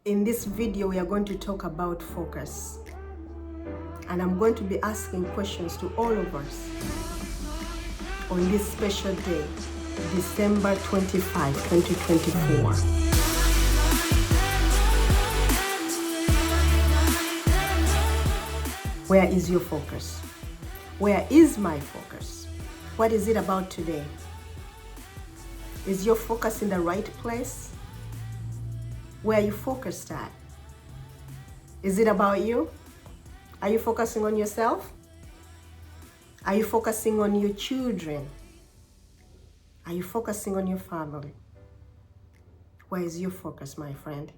In this video, we are going to talk about focus. And I'm going to be asking questions to all of us on this special day, December 25, 2024. Where is your focus? Where is my focus? What is it about today? Is your focus in the right place? Where are you focused at? Is it about you? Are you focusing on yourself? Are you focusing on your children? Are you focusing on your family? Where is your focus, my friend?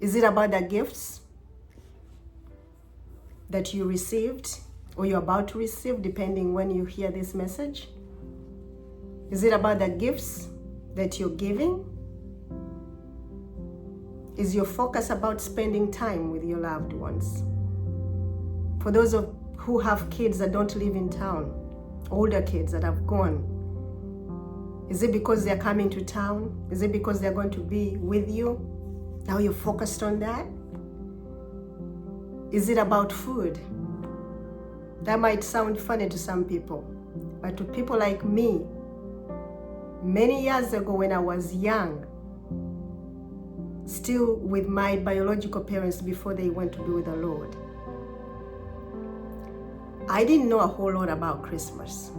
Is it about the gifts that you received or you're about to receive, depending when you hear this message? Is it about the gifts that you're giving? Is your focus about spending time with your loved ones? For those who have kids that don't live in town, older kids that have gone, is it because they're coming to town? Is it because they're going to be with you? Now you're focused on that? Is it about food? That might sound funny to some people, but to people like me, many years ago when I was young, still with my biological parents before they went to be with the Lord, I didn't know a whole lot about Christmas.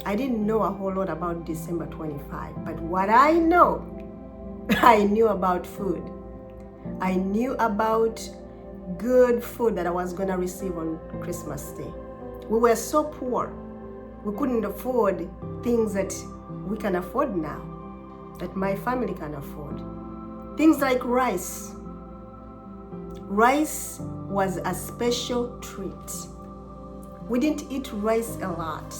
I didn't know a whole lot about December 25. But what I know, I knew about food. I knew about good food that I was going to receive on Christmas Day. We were so poor. We couldn't afford things that we can afford now, that my family can afford. Things like rice. Rice was a special treat. We didn't eat rice a lot.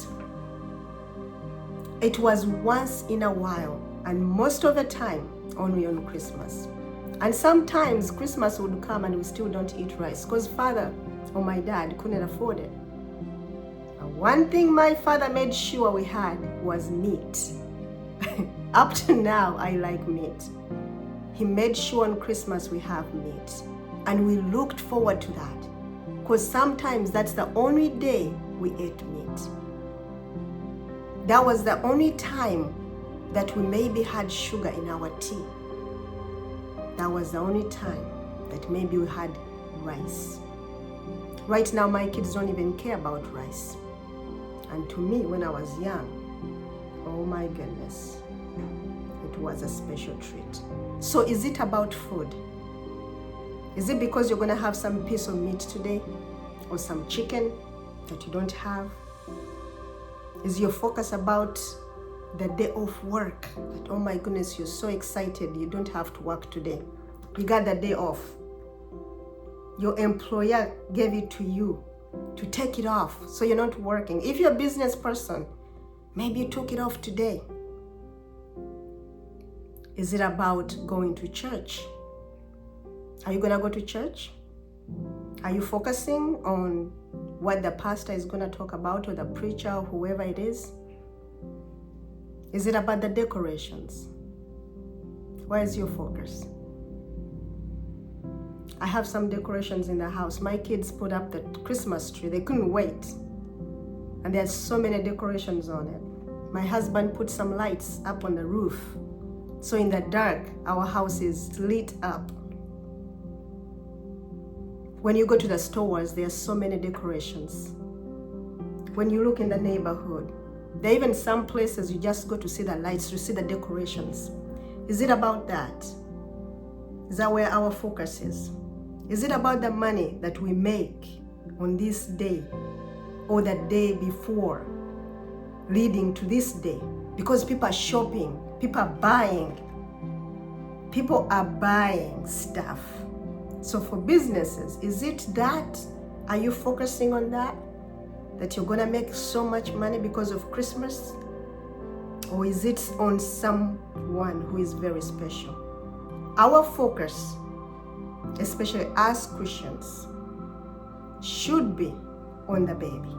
It was once in a while, and most of the time only on Christmas. And sometimes Christmas would come and we still don't eat rice because father or my dad couldn't afford it. And one thing my father made sure we had was meat. Up to now, I like meat. He made sure on Christmas we have meat. And we looked forward to that because sometimes that's the only day we ate meat. That was the only time that we maybe had sugar in our tea. That was the only time that maybe we had rice. Right now, my kids don't even care about rice. And to me, when I was young, oh my goodness, it was a special treat. So is it about food? Is it because you're going to have some piece of meat today or some chicken that you don't have? Is your focus about the day off work? That, oh my goodness, you're so excited you don't have to work today. You got the day off. Your employer gave it to you to take it off so you're not working. If you're a business person, maybe you took it off today. Is it about going to church? Are you going to go to church? Are you focusing on what the pastor is going to talk about or the preacher or whoever it is? Is it about the decorations? Where is your focus? I have some decorations in the house. My kids put up the Christmas tree. They couldn't wait. And there's so many decorations on it. My husband put some lights up on the roof. So in the dark, our house is lit up. When you go to the stores, there are so many decorations. When you look in the neighborhood, there are even some places you just go to see the lights, to see the decorations. Is it about that? Is that where our focus is? Is it about the money that we make on this day or the day before, leading to this day? Because people are shopping, people are buying stuff. So for businesses, is it that? Are you focusing on that? That you're gonna make so much money because of Christmas? Or is it on someone who is very special? Our focus, especially as Christians, should be on the baby.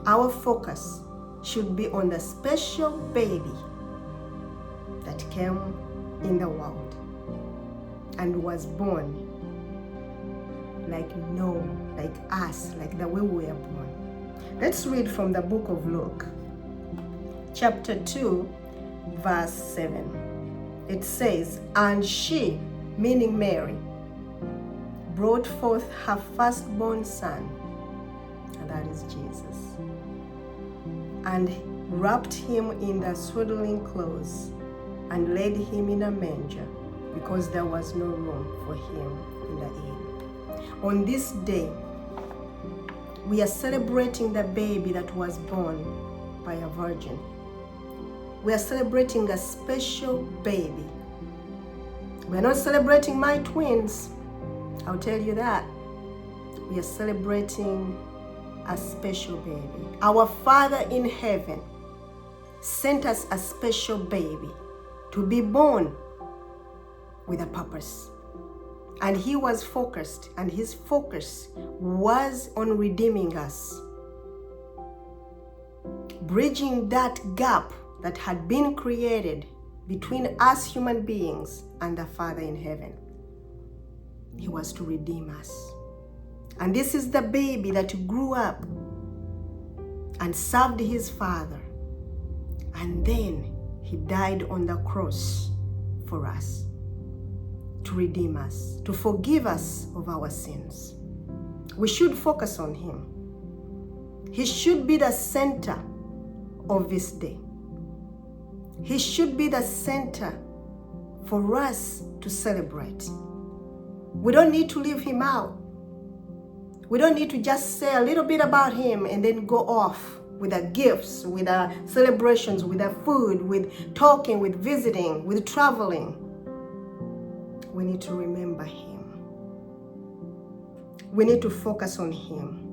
Our focus should be on the special baby that came in the world. and was born like us, like the way we were born. Let's read from the book of Luke, chapter 2, verse 7. It says, "And she," meaning Mary, "brought forth her firstborn son," and that is Jesus, "and wrapped him in the swaddling clothes, and laid him in a manger, because there was no room for him in the inn." On this day, we are celebrating the baby that was born by a virgin. We are celebrating a special baby. We are not celebrating my twins, I'll tell you that. We are celebrating a special baby. Our Father in heaven sent us a special baby to be born with a purpose. And he was focused, and his focus was on redeeming us, bridging that gap that had been created between us human beings and the Father in heaven. He was to redeem us. And this is the baby that grew up and served his Father. And then he died on the cross for us, to redeem us, to forgive us of our sins. We should focus on him. He should be the center of this day. He should be the center for us to celebrate. We don't need to leave him out. We don't need to just say a little bit about him and then go off with our gifts, with our celebrations, with our food, with talking, with visiting, with traveling. We need to remember him. We need to focus on him.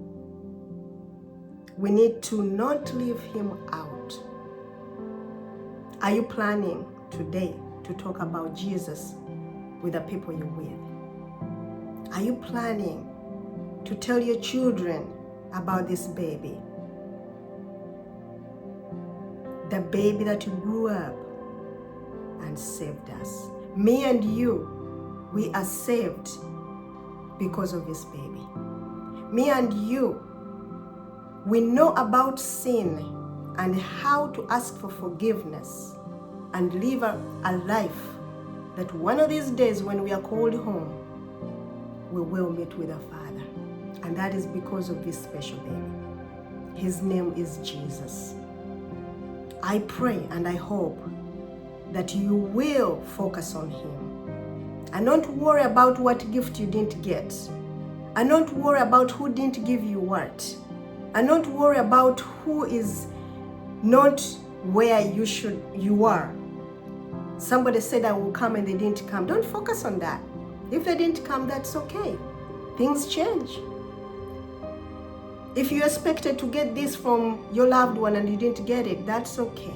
We need to not leave him out. Are you planning today to talk about Jesus with the people you're with? Are you planning to tell your children about this baby? The baby that grew up and saved us. Me and you, we are saved because of this baby. Me and you, we know about sin and how to ask for forgiveness and live a life that one of these days when we are called home, we will meet with our Father. And that is because of this special baby. His name is Jesus. I pray and I hope that you will focus on him. And don't worry about what gift you didn't get. And don't worry about who didn't give you what. And don't worry about who is not where you are. Somebody said I will come and they didn't come. Don't focus on that. If they didn't come, that's okay. Things change. If you expected to get this from your loved one and you didn't get it, that's okay.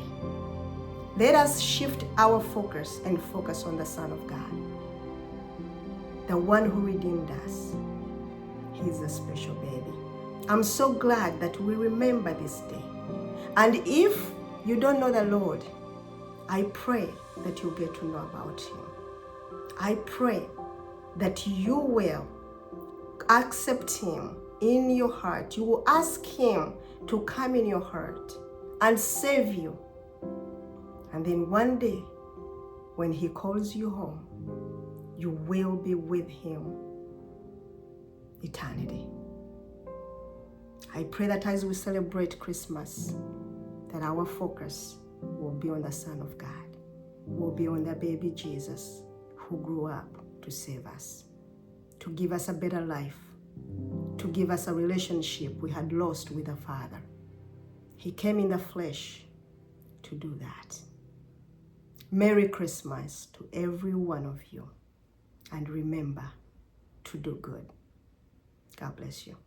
Let us shift our focus and focus on the Son of God, the one who redeemed us. He's a special baby. I'm so glad that we remember this day. And if you don't know the Lord, I pray that you get to know about him. I pray that you will accept him in your heart. You will ask him to come in your heart and save you. And then one day, when he calls you home, you will be with him eternity. I pray that as we celebrate Christmas, that our focus will be on the Son of God, will be on the baby Jesus who grew up to save us, to give us a better life, to give us a relationship we had lost with the Father. He came in the flesh to do that. Merry Christmas to every one of you. And remember to do good. God bless you.